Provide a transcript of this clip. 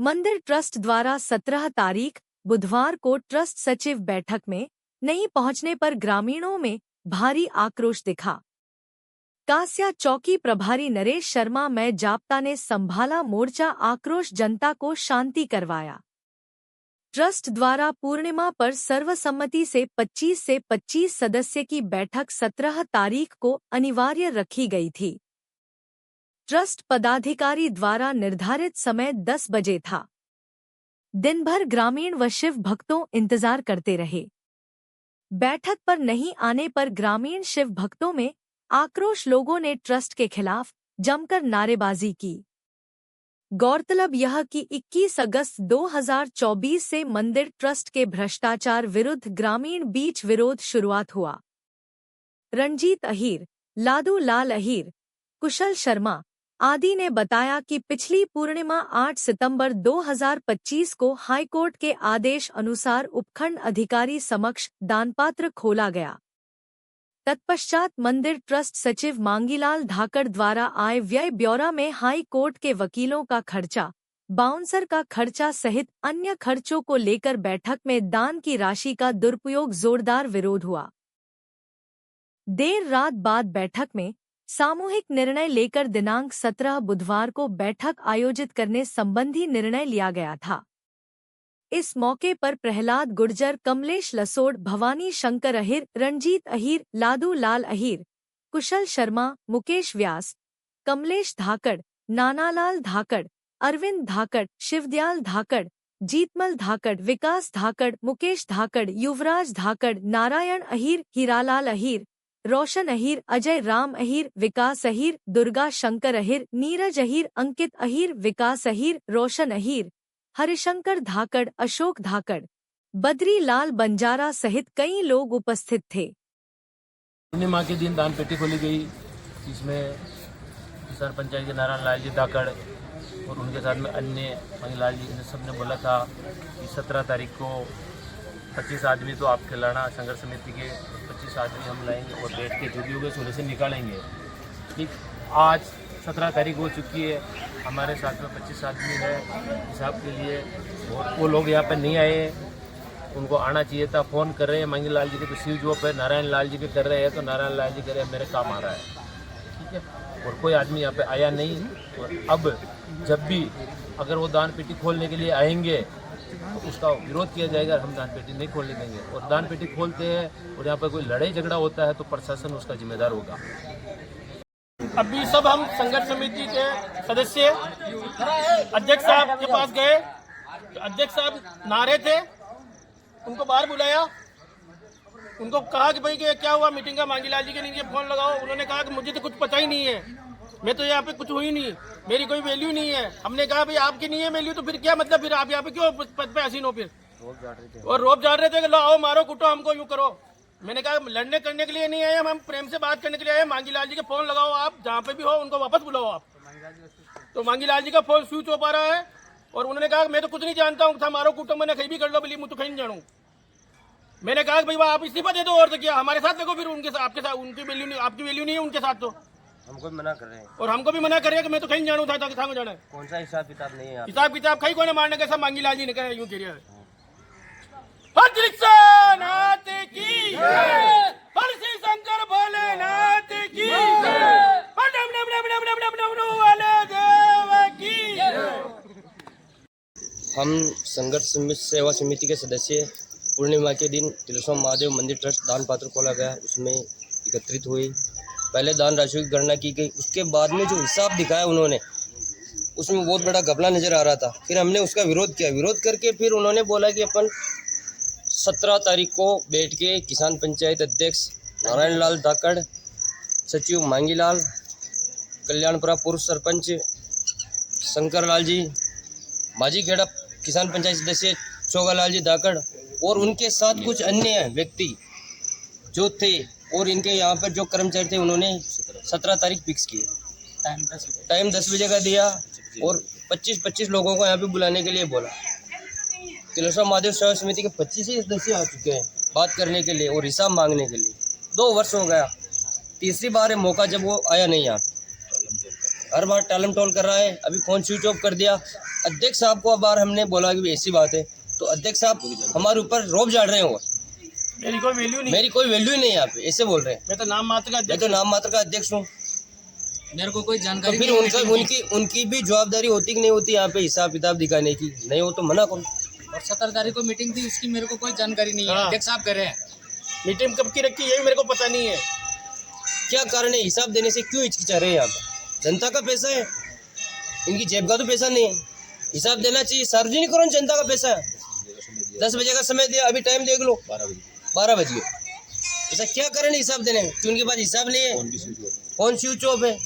मंदिर ट्रस्ट द्वारा 17 तारीख बुधवार को ट्रस्ट सचिव बैठक में नहीं पहुंचने पर ग्रामीणों में भारी आक्रोश दिखा। कास्या चौकी प्रभारी नरेश शर्मा में जाप्ता ने संभाला मोर्चा। आक्रोश जनता को शांति करवाया। ट्रस्ट द्वारा पूर्णिमा पर सर्वसम्मति से 25 सदस्य की बैठक 17 तारीख को अनिवार्य रखी गई थी। ट्रस्ट पदाधिकारी द्वारा निर्धारित समय 10 बजे था। दिन भर ग्रामीण व शिव भक्तों इंतजार करते रहे। बैठक पर नहीं आने पर ग्रामीण शिव भक्तों में आक्रोश। लोगों ने ट्रस्ट के खिलाफ जमकर नारेबाजी की। गौरतलब यह कि 21 अगस्त 2024 से मंदिर ट्रस्ट के भ्रष्टाचार विरुद्ध ग्रामीण बीच विरोध शुरुआत हुआ। रणजीत अहीर, लादू लाल अहीर, कुशल शर्मा आदि ने बताया कि पिछली पूर्णिमा 8 सितंबर 2025 को हाईकोर्ट के आदेश अनुसार उपखंड अधिकारी समक्ष दानपात्र खोला गया। तत्पश्चात मंदिर ट्रस्ट सचिव मांगीलाल धाकड़ द्वारा आय व्यय ब्यौरा में हाई कोर्ट के वकीलों का खर्चा, बाउंसर का खर्चा सहित अन्य खर्चों को लेकर बैठक में दान की राशि का दुरुपयोग जोरदार विरोध हुआ। देर रात बाद बैठक में सामूहिक निर्णय लेकर दिनांक 17 बुधवार को बैठक आयोजित करने संबंधी निर्णय लिया गया था। इस मौके पर प्रहलाद गुर्जर, कमलेश लसोड़, भवानी शंकर अहीर, रणजीत अहीर, लादू लाल अहीर, कुशल शर्मा, मुकेश व्यास, कमलेश धाकड़, नानालाल धाकड़, अरविंद धाकड़, शिवदयाल धाकड़, जीतमल धाकड़, विकास धाकड़, मुकेश धाकड़, युवराज धाकड़, नारायण अहीर, हीरालाल अहीर, रोशन अहीर, अजय राम अहीर, विकास अहीर, दुर्गा शंकर अहीर, नीरज अहीर, अंकित अहीर, विकास अहीर, रोशन अहीर, हरिशंकर धाकड़, अशोक धाकड़, बद्री लाल बंजारा सहित कई लोग उपस्थित थे। पूर्णिमा के दिन दान पेटी खोली गई, जिसमें किसान पंचायत के नारायण लाल जी धाकड़ और उनके साथ में अन्य मंगलाल जी ने सबने बोला था कि 17 तारीख को 25 आदमी तो आप खिलाना संघर्ष समिति के 25 आदमी हम लाएंगे और बैठ के जो भी होगा सोने से निकालेंगे। ठीक, आज 17 तारीख हो चुकी है, हमारे साथ में 25 आदमी है हिसाब के लिए, और वो लोग यहाँ पर नहीं आए, उनको आना चाहिए था। फ़ोन कर रहे हैं मंगी लाल जी के तो शिव जो पे नारायण लाल जी के कर रहे हैं, तो नारायण लाल जी कह रहे हैं मेरे काम आ रहा है। ठीक है, और कोई आदमी यहाँ पे आया नहीं। और अब जब भी अगर वो दान पेटी खोलने के लिए आएंगे तो उसका विरोध किया जाएगा, हम दान पेटी नहीं खोलने देंगे। और दान पेटी खोलते हैं और यहाँ पर कोई लड़ाई झगड़ा होता है तो प्रशासन उसका जिम्मेदार होगा। अभी सब हम संघर्ष समिति के सदस्य अध्यक्ष साहब के पास गए, तो अध्यक्ष साहब नारे थे, उनको बाहर बुलाया, उनको कहा कि भाई कि क्या हुआ मीटिंग का, मांगीलाल जी के नीचे फोन लगाओ। उन्होंने कहा कि मुझे तो कुछ पता ही नहीं है, मैं तो यहाँ पे कुछ हुई नहीं, मेरी कोई वैल्यू नहीं है। हमने कहा भाई आपकी नहीं है वैल्यू तो फिर क्या मतलब, फिर आप यहाँ पे क्यों पद पे हसीन हो? फिर और रोब झाड़ रहे थे कि लो आओ मारो कूटो हमको, यूँ करो। मैंने कहा लड़ने करने के लिए नहीं आए हम प्रेम से बात करने के लिए आए। मांगीलाल जी के फोन लगाओ, आप जहाँ पे भी हो उनको वापस बुलाओ आप। तो मांगीलाल जी का फोन स्विच हो पा रहा है और उन्होंने कहा मैं तो कुछ नहीं जानता हूँ, था मारो कूटो, मैंने कहीं भी कर लो, बोली मुझे तो कहीं नहीं जानू। मैंने कहा भाई आप इस्तीफा दे दो, और तो क्या हमारे साथ देखो, फिर उनके साथ आपके साथ उनकी वैल्यू नहीं, आपकी वैल्यू नहीं है उनके साथ, तो हमको मना कर रहे हैं और हमको भी मना कर रहे हैं कि मैं तो कहीं जानू था जाना है। कौन सा हिसाब किताब नहीं है? हिसाब किताब कहीं कोने मारने का, सब मांगीलाल जी ने कहा यूँ कह रहा है। की हर श्री शंकर भोलेनाथ की हम संघर्ष सेवा समिति के सदस्य पूर्णिमा के दिन तिलस्वाम महादेव मंदिर ट्रस्ट दान पात्र खोला गया, उसमें एकत्रित हुई। पहले दान राशि की गणना की गई, उसके बाद में जो हिसाब दिखाया उन्होंने, उसमें बहुत बड़ा घपला नजर आ रहा था। फिर हमने उसका विरोध किया, विरोध करके फिर उन्होंने बोला कि अपन 17 तारीख को बैठ के किसान पंचायत अध्यक्ष नारायण लाल धाकड़, सचिव मांगीलाल, कल्याणपुरा पूर्व सरपंच शंकर लाल जी, माझी खेड़ा किसान पंचायत सदस्य चोगालाल जी धाकड़ और उनके साथ कुछ अन्य व्यक्ति जो थे और इनके यहाँ पर जो कर्मचारी थे, उन्होंने 17 तारीख फिक्स किए। टाइम 10 बजे का दिया और 25 लोगों को यहाँ पे बुलाने के लिए बोला। तिलस्वाम महादेव सेवा समिति के 25 ही सदस्य आ चुके हैं बात करने के लिए और हिसाब मांगने के लिए। 2 वर्ष हो गया, तीसरी बार है मौका जब वो आया नहीं। यहाँ हर बार टालम टोल कर रहा है। अभी फ़ोन स्विच ऑफ कर दिया। अध्यक्ष साहब को बार हमने बोला कि ऐसी बात है, तो अध्यक्ष साहब हमारे ऊपर रोब झाड़ रहे हैं। मेरी कोई वैल्यू नहीं, मेरी कोई वैल्यू ही नहीं यहाँ पे, ऐसे बोल रहे हैं। मैं तो नाम मात्र का मैं अध्यक्ष तो नाम मात्र का अध्यक्ष हूँ। मेरे को कोई तो जानकारी फिर नहीं उनका उनकी भी जवाबदारी होती कि नहीं होती यहाँ पे हिसाब किताब दिखाने की? नहीं हो तो मना करो। और 17 तारीख को मीटिंग थी, उसकी मेरे को कोई जानकारी नहीं है। हाँ। अध्यक्ष साहब कह रहे हैं मीटिंग कब की रखी, ये भी मेरे को पता नहीं है। क्या कारण है? हिसाब देने से क्यों हिचकिचा रहे हैं? यहाँ पे जनता का पैसा है, इनकी जेब का तो पैसा नहीं है। हिसाब देना चाहिए, सार्वजनिक करो, जनता का पैसा है। 10 बजे का समय दिया, अभी टाइम देख लो 12 बज गए। ऐसा क्या कारण है हिसाब देने? कि उनके पास हिसाब नहीं है, फोन स्विच ऑफ है।